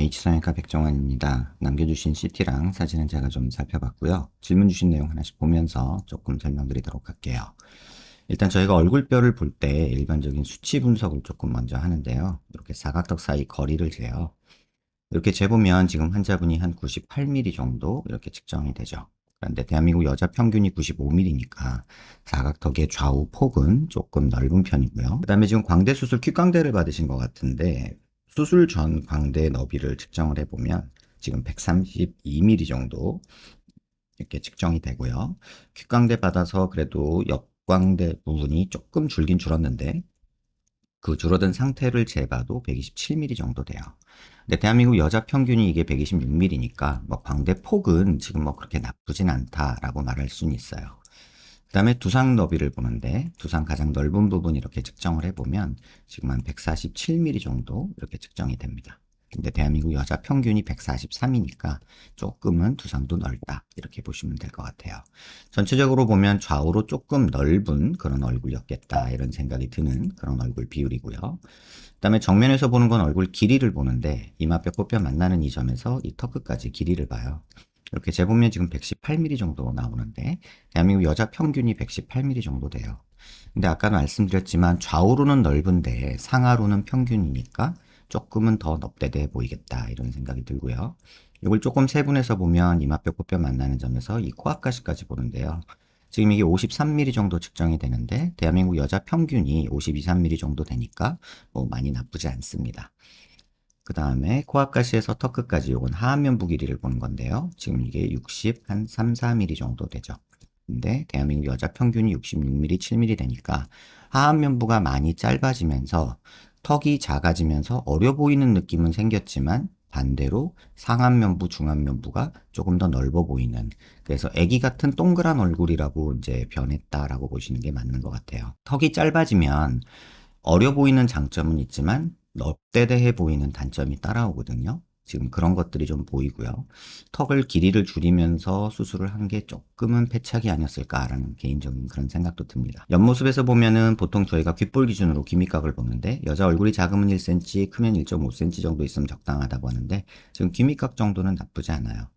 H성형외과 백종원입니다. 남겨주신 CT랑 사진은 제가 좀 살펴봤고요. 질문 주신 내용 하나씩 보면서 조금 설명드리도록 할게요. 일단 저희가 얼굴뼈를 볼 때 일반적인 수치 분석을 조금 먼저 하는데요. 이렇게 사각턱 사이 거리를 재요. 이렇게 재보면 지금 환자분이 한 98mm 정도 이렇게 측정이 되죠. 그런데 대한민국 여자 평균이 95mm니까 사각턱의 좌우 폭은 조금 넓은 편이고요. 그 다음에 지금 광대 수술 귓광대를 받으신 것 같은데 수술 전 광대 너비를 측정을 해보면 지금 132mm 정도 이렇게 측정이 되고요. 귓광대 받아서 그래도 옆광대 부분이 조금 줄긴 줄었는데 그 줄어든 상태를 재봐도 127mm 정도 돼요. 근데 대한민국 여자 평균이 이게 126mm니까 뭐 광대 폭은 지금 뭐 그렇게 나쁘진 않다라고 말할 수는 있어요. 그 다음에 두상 너비를 보는데 두상 가장 넓은 부분 이렇게 측정을 해보면 지금 한 147mm 정도 이렇게 측정이 됩니다. 근데 대한민국 여자 평균이 143이니까 조금은 두상도 넓다 이렇게 보시면 될 것 같아요. 전체적으로 보면 좌우로 조금 넓은 그런 얼굴이었겠다 이런 생각이 드는 그런 얼굴 비율이고요. 그 다음에 정면에서 보는 건 얼굴 길이를 보는데 이마뼈 코뼈 만나는 이 점에서 이 턱 끝까지 길이를 봐요. 이렇게 재보면 지금 118mm 정도 나오는데 대한민국 여자 평균이 118mm 정도 돼요. 근데 아까 말씀드렸지만 좌우로는 넓은데 상하로는 평균이니까 조금은 더 넙대대 보이겠다 이런 생각이 들고요. 이걸 조금 세분해서 보면 이마뼈 코뼈 만나는 점에서 이 코앞가시까지 보는데요. 지금 이게 53mm 정도 측정이 되는데 대한민국 여자 평균이 52, 3mm 정도 되니까 뭐 많이 나쁘지 않습니다. 그 다음에 코앞가시에서 턱 끝까지 요건 하안면부 길이를 보는 건데요. 지금 이게 60, 한 3, 4mm 정도 되죠. 근데 대한민국 여자 평균이 66mm, 7mm 되니까 하안면부가 많이 짧아지면서 턱이 작아지면서 어려 보이는 느낌은 생겼지만 반대로 상안면부, 중안면부가 조금 더 넓어 보이는, 그래서 애기 같은 동그란 얼굴이라고 이제 변했다라고 보시는 게 맞는 것 같아요. 턱이 짧아지면 어려 보이는 장점은 있지만 넙대대해 보이는 단점이 따라오거든요. 지금 그런 것들이 좀 보이고요. 턱을 길이를 줄이면서 수술을 한 게 조금은 패착이 아니었을까라는 개인적인 그런 생각도 듭니다. 옆모습에서 보면은 보통 저희가 귓볼 기준으로 귀밑각을 보는데 여자 얼굴이 작으면 1cm, 크면 1.5cm 정도 있으면 적당하다고 하는데 지금 귀밑각 정도는 나쁘지 않아요.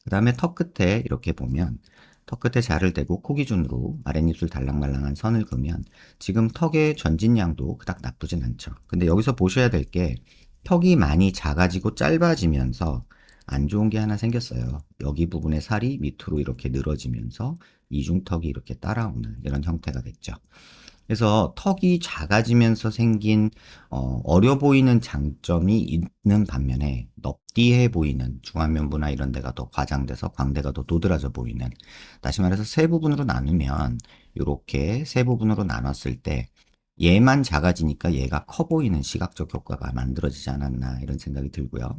그 다음에 턱 끝에 이렇게 보면 턱 끝에 자를 대고 코 기준으로 아랫입술 달랑말랑한 선을 그으면 지금 턱의 전진량도 그닥 나쁘진 않죠. 근데 여기서 보셔야 될 게 턱이 많이 작아지고 짧아지면서 안 좋은 게 하나 생겼어요. 여기 부분의 살이 밑으로 이렇게 늘어지면서 이중턱이 이렇게 따라오는 이런 형태가 됐죠. 그래서 턱이 작아지면서 생긴 어려 보이는 장점이 있는 반면에 넙디해 보이는 중안면부나 이런 데가 더 과장돼서 광대가 더 도드라져 보이는, 다시 말해서 세 부분으로 나누면 이렇게 세 부분으로 나눴을 때 얘만 작아지니까 얘가 커 보이는 시각적 효과가 만들어지지 않았나 이런 생각이 들고요.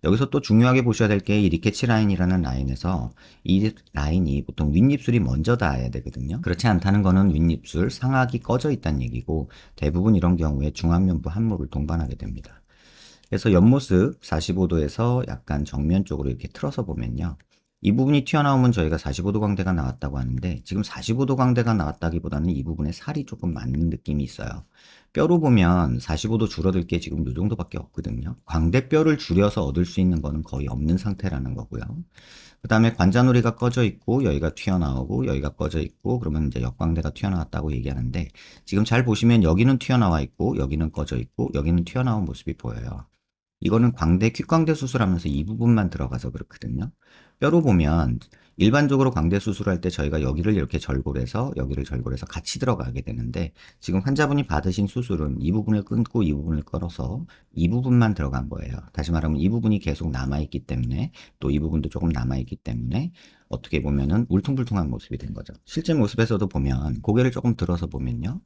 여기서 또 중요하게 보셔야 될 게 이 리케치 라인이라는 라인에서 이 라인이 보통 윗입술이 먼저 닿아야 되거든요. 그렇지 않다는 거는 윗입술 상악이 꺼져 있다는 얘기고 대부분 이런 경우에 중안면부 함몰을 동반하게 됩니다. 그래서 옆모습 45도에서 약간 정면 쪽으로 이렇게 틀어서 보면요. 이 부분이 튀어나오면 저희가 45도 광대가 나왔다고 하는데 지금 45도 광대가 나왔다기보다는 이 부분에 살이 조금 많은 느낌이 있어요. 뼈로 보면 45도 줄어들 게 지금 이 정도밖에 없거든요. 광대뼈를 줄여서 얻을 수 있는 거는 거의 없는 상태라는 거고요. 그 다음에 관자놀이가 꺼져 있고 여기가 튀어나오고 여기가 꺼져 있고 그러면 이제 역광대가 튀어나왔다고 얘기하는데 지금 잘 보시면 여기는 튀어나와 있고 여기는 꺼져 있고 여기는 튀어나온 모습이 보여요. 이거는 광대, 귓광대 수술하면서 이 부분만 들어가서 그렇거든요. 뼈로 보면 일반적으로 광대 수술할 때 저희가 여기를 이렇게 절골해서 여기를 절골해서 같이 들어가게 되는데 지금 환자분이 받으신 수술은 이 부분을 끊고 이 부분을 끌어서 이 부분만 들어간 거예요. 다시 말하면 이 부분이 계속 남아있기 때문에 또 이 부분도 조금 남아있기 때문에 어떻게 보면은 울퉁불퉁한 모습이 된 거죠. 실제 모습에서도 보면 고개를 조금 들어서 보면요.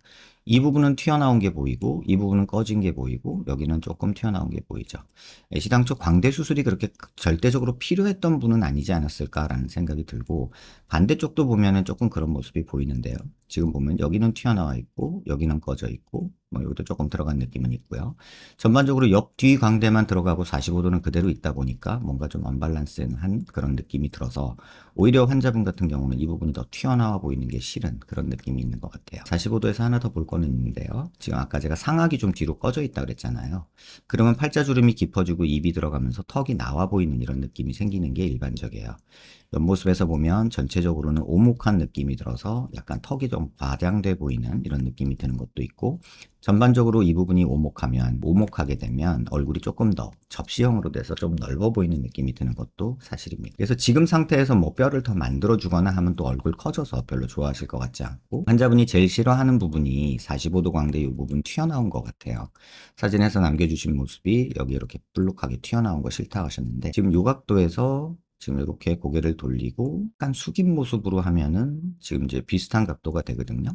이 부분은 튀어나온 게 보이고 이 부분은 꺼진 게 보이고 여기는 조금 튀어나온 게 보이죠. 애시당초 광대 수술이 그렇게 절대적으로 필요했던 분은 아니지 않았을까라는 생각이 들고 반대쪽도 보면은 조금 그런 모습이 보이는데요. 지금 보면 여기는 튀어나와 있고 여기는 꺼져 있고 뭐 여기도 조금 들어간 느낌은 있고요. 전반적으로 옆 뒤 광대만 들어가고 45도는 그대로 있다 보니까 뭔가 좀 언밸런스한 그런 느낌이 들어서 오히려 환자분 같은 경우는 이 부분이 더 튀어나와 보이는 게 싫은 그런 느낌이 있는 것 같아요. 45도에서 하나 더 볼 거는 있는데요. 지금 아까 제가 상악이 좀 뒤로 꺼져 있다 그랬잖아요. 그러면 팔자주름이 깊어지고 입이 들어가면서 턱이 나와 보이는 이런 느낌이 생기는 게 일반적이에요. 옆모습에서 보면 전체적으로는 오목한 느낌이 들어서 약간 턱이 좀 과장돼 보이는 이런 느낌이 드는 것도 있고, 전반적으로 이 부분이 오목하게 되면 얼굴이 조금 더 접시형으로 돼서 좀 넓어 보이는 느낌이 드는 것도 사실입니다. 그래서 지금 상태에서 뭐 뼈를 더 만들어 주거나 하면 또 얼굴 커져서 별로 좋아하실 것 같지 않고, 환자분이 제일 싫어하는 부분이 45도 광대 이 부분 튀어나온 것 같아요. 사진에서 남겨주신 모습이 여기 이렇게 불룩하게 튀어나온 거 싫다 하셨는데, 지금 요 각도에서 지금 이렇게 고개를 돌리고 약간 숙인 모습으로 하면은 지금 이제 비슷한 각도가 되거든요.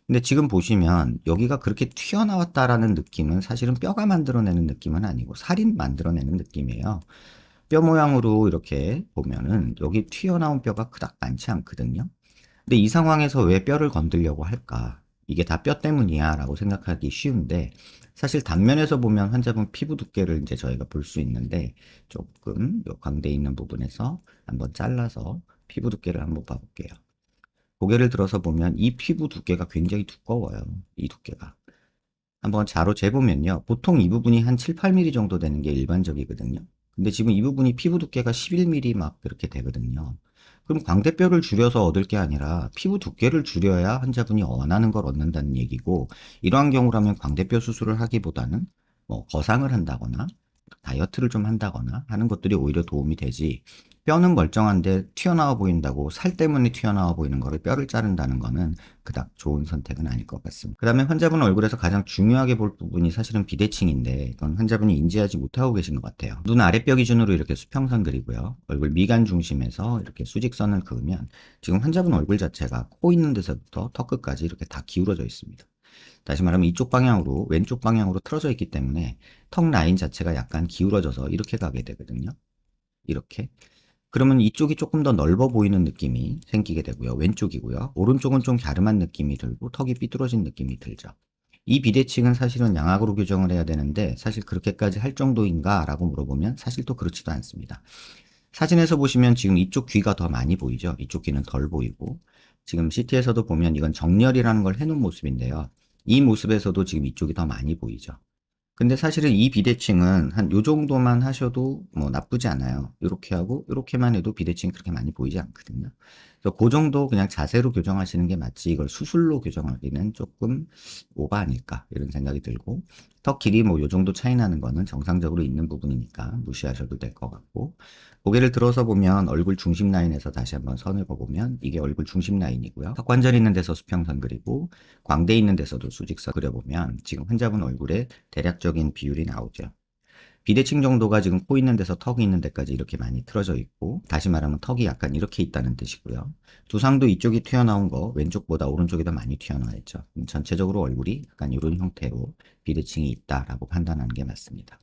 근데 지금 보시면 여기가 그렇게 튀어나왔다라는 느낌은 사실은 뼈가 만들어내는 느낌은 아니고 살이 만들어내는 느낌이에요. 뼈 모양으로 이렇게 보면은 여기 튀어나온 뼈가 그닥 많지 않거든요. 근데 이 상황에서 왜 뼈를 건들려고 할까? 이게 다 뼈 때문이야 라고 생각하기 쉬운데, 사실 단면에서 보면 환자분 피부 두께를 이제 저희가 볼 수 있는데, 조금 요 광대 있는 부분에서 한번 잘라서 피부 두께를 한번 봐볼게요. 고개를 들어서 보면 이 피부 두께가 굉장히 두꺼워요. 이 두께가. 한번 자로 재보면요. 보통 이 부분이 한 7, 8mm 정도 되는 게 일반적이거든요. 근데 지금 이 부분이 피부 두께가 11mm 막 그렇게 되거든요. 그럼 광대뼈를 줄여서 얻을 게 아니라 피부 두께를 줄여야 환자분이 원하는 걸 얻는다는 얘기고, 이러한 경우라면 광대뼈 수술을 하기보다는 뭐 거상을 한다거나 다이어트를 좀 한다거나 하는 것들이 오히려 도움이 되지, 뼈는 멀쩡한데 튀어나와 보인다고 살 때문에 튀어나와 보이는 거를 뼈를 자른다는 거는 그닥 좋은 선택은 아닐 것 같습니다. 그 다음에 환자분 얼굴에서 가장 중요하게 볼 부분이 사실은 비대칭인데, 이건 환자분이 인지하지 못하고 계신 것 같아요. 눈 아랫뼈 기준으로 이렇게 수평선 그리고요. 얼굴 미간 중심에서 이렇게 수직선을 그으면 지금 환자분 얼굴 자체가 코 있는 데서부터 턱 끝까지 이렇게 다 기울어져 있습니다. 다시 말하면 이쪽 방향으로, 왼쪽 방향으로 틀어져 있기 때문에 턱 라인 자체가 약간 기울어져서 이렇게 가게 되거든요. 이렇게. 그러면 이쪽이 조금 더 넓어 보이는 느낌이 생기게 되고요. 왼쪽이고요. 오른쪽은 좀 갸름한 느낌이 들고 턱이 삐뚤어진 느낌이 들죠. 이 비대칭은 사실은 양악으로 교정을 해야 되는데, 사실 그렇게까지 할 정도인가 라고 물어보면 사실 또 그렇지도 않습니다. 사진에서 보시면 지금 이쪽 귀가 더 많이 보이죠. 이쪽 귀는 덜 보이고, 지금 CT에서도 보면 이건 정렬이라는 걸 해놓은 모습인데요. 이 모습에서도 지금 이쪽이 더 많이 보이죠. 근데 사실은 이 비대칭은 한 요 정도만 하셔도 뭐 나쁘지 않아요. 요렇게 하고 요렇게만 해도 비대칭이 그렇게 많이 보이지 않거든요. 그래서 그 정도 그냥 자세로 교정하시는 게 맞지, 이걸 수술로 교정하기는 조금 오바 아닐까 이런 생각이 들고, 턱 길이 뭐 요 정도 차이 나는 거는 정상적으로 있는 부분이니까 무시하셔도 될 것 같고, 고개를 들어서 보면 얼굴 중심 라인에서 다시 한번 선을 그어보면 이게 얼굴 중심 라인이고요. 턱 관절 있는 데서 수평선 그리고 광대 있는 데서도 수직선 그려보면 지금 환자분 얼굴에 대략적인 비율이 나오죠. 비대칭 정도가 지금 코 있는 데서 턱이 있는 데까지 이렇게 많이 틀어져 있고, 다시 말하면 턱이 약간 이렇게 있다는 뜻이고요. 두상도 이쪽이 튀어나온 거 왼쪽보다 오른쪽이 더 많이 튀어나와 있죠. 전체적으로 얼굴이 약간 이런 형태로 비대칭이 있다라고 판단하는 게 맞습니다.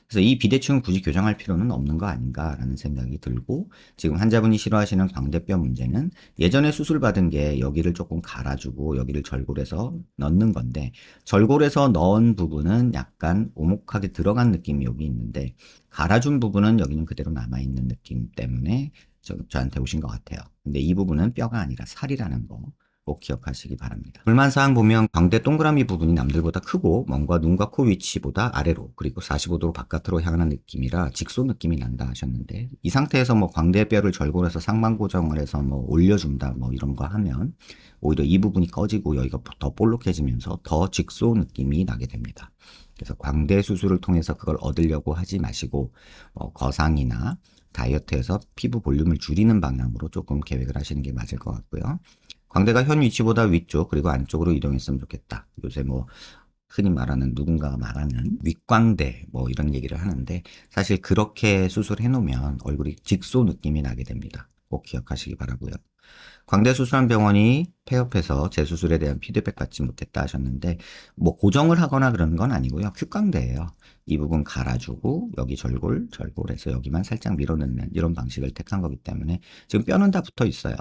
그래서 이 비대칭을 굳이 교정할 필요는 없는 거 아닌가라는 생각이 들고, 지금 환자분이 싫어하시는 광대뼈 문제는 예전에 수술 받은 게 여기를 조금 갈아주고 여기를 절골해서 넣는 건데, 절골해서 넣은 부분은 약간 오목하게 들어간 느낌이 여기 있는데, 갈아준 부분은 여기는 그대로 남아있는 느낌 때문에 저한테 오신 것 같아요. 근데 이 부분은 뼈가 아니라 살이라는 거 꼭 기억하시기 바랍니다. 불만사항 보면 광대 동그라미 부분이 남들보다 크고 뭔가 눈과 코 위치보다 아래로, 그리고 45도로 바깥으로 향하는 느낌이라 직소 느낌이 난다 하셨는데, 이 상태에서 뭐 광대뼈를 절골해서 상반 고정을 해서 뭐 올려준다 뭐 이런 거 하면 오히려 이 부분이 꺼지고 여기가 더 볼록해지면서 더 직소 느낌이 나게 됩니다. 그래서 광대 수술을 통해서 그걸 얻으려고 하지 마시고 거상이나 다이어트에서 피부 볼륨을 줄이는 방향으로 조금 계획을 하시는 게 맞을 것 같고요. 광대가 현 위치보다 위쪽 그리고 안쪽으로 이동했으면 좋겠다. 요새 뭐 흔히 말하는, 누군가가 말하는 윗광대 뭐 이런 얘기를 하는데, 사실 그렇게 수술해 놓으면 얼굴이 직소 느낌이 나게 됩니다. 꼭 기억하시기 바라고요. 광대 수술한 병원이 폐업해서 재수술에 대한 피드백 받지 못했다 하셨는데, 뭐 고정을 하거나 그러는 건 아니고요. 큐광대예요. 이 부분 갈아주고 여기 절골해서 여기만 살짝 밀어넣는 이런 방식을 택한 거기 때문에 지금 뼈는 다 붙어 있어요.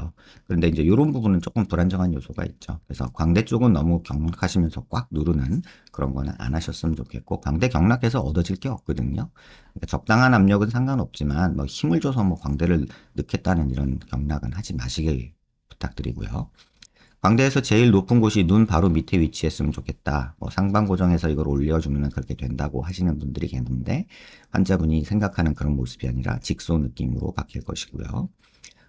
그런데 이제 이런 부분은 조금 불안정한 요소가 있죠. 그래서 광대 쪽은 너무 경락하시면서 꽉 누르는 그런 거는 안 하셨으면 좋겠고, 광대 경락해서 얻어질 게 없거든요. 그러니까 적당한 압력은 상관없지만 뭐 힘을 줘서 뭐 광대를 넣겠다는 이런 경락은 하지 마시길 부탁드리고요. 광대에서 제일 높은 곳이 눈 바로 밑에 위치했으면 좋겠다. 뭐 상방 고정해서 이걸 올려주면 그렇게 된다고 하시는 분들이 계는데, 환자분이 생각하는 그런 모습이 아니라 직소 느낌으로 바뀔 것이고요.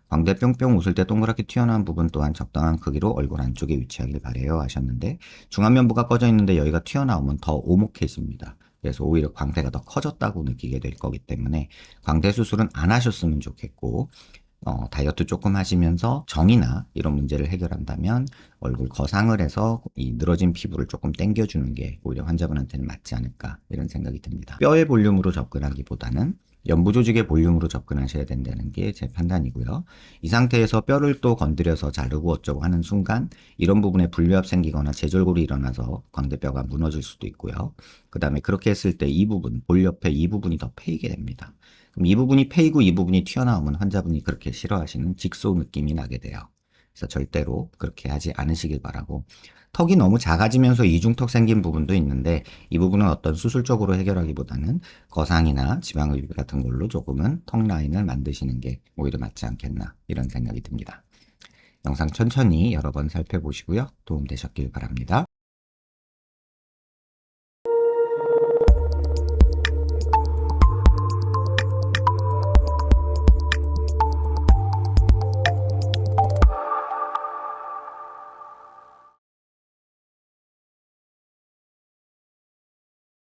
광대 뿅뿅 웃을 때 동그랗게 튀어나온 부분 또한 적당한 크기로 얼굴 안쪽에 위치하길 바래요 하셨는데, 중안면부가 꺼져 있는데 여기가 튀어나오면 더 오목해집니다. 그래서 오히려 광대가 더 커졌다고 느끼게 될 거기 때문에 광대 수술은 안 하셨으면 좋겠고, 다이어트 조금 하시면서 정이나 이런 문제를 해결한다면 얼굴 거상을 해서 이 늘어진 피부를 조금 당겨주는 게 오히려 환자분한테는 맞지 않을까 이런 생각이 듭니다. 뼈의 볼륨으로 접근하기보다는 연부 조직의 볼륨으로 접근하셔야 된다는 게 제 판단이고요. 이 상태에서 뼈를 또 건드려서 자르고 어쩌고 하는 순간 이런 부분에 불류압 생기거나 재절골이 일어나서 광대뼈가 무너질 수도 있고요. 그 다음에 그렇게 했을 때 이 부분, 볼 옆에 이 부분이 더 패이게 됩니다. 그럼 이 부분이 패이고 이 부분이 튀어나오면 환자분이 그렇게 싫어하시는 직소 느낌이 나게 돼요. 그래서 절대로 그렇게 하지 않으시길 바라고, 턱이 너무 작아지면서 이중턱 생긴 부분도 있는데 이 부분은 어떤 수술적으로 해결하기보다는 거상이나 지방흡입 같은 걸로 조금은 턱 라인을 만드시는 게 오히려 맞지 않겠나 이런 생각이 듭니다. 영상 천천히 여러 번 살펴보시고요. 도움 되셨길 바랍니다.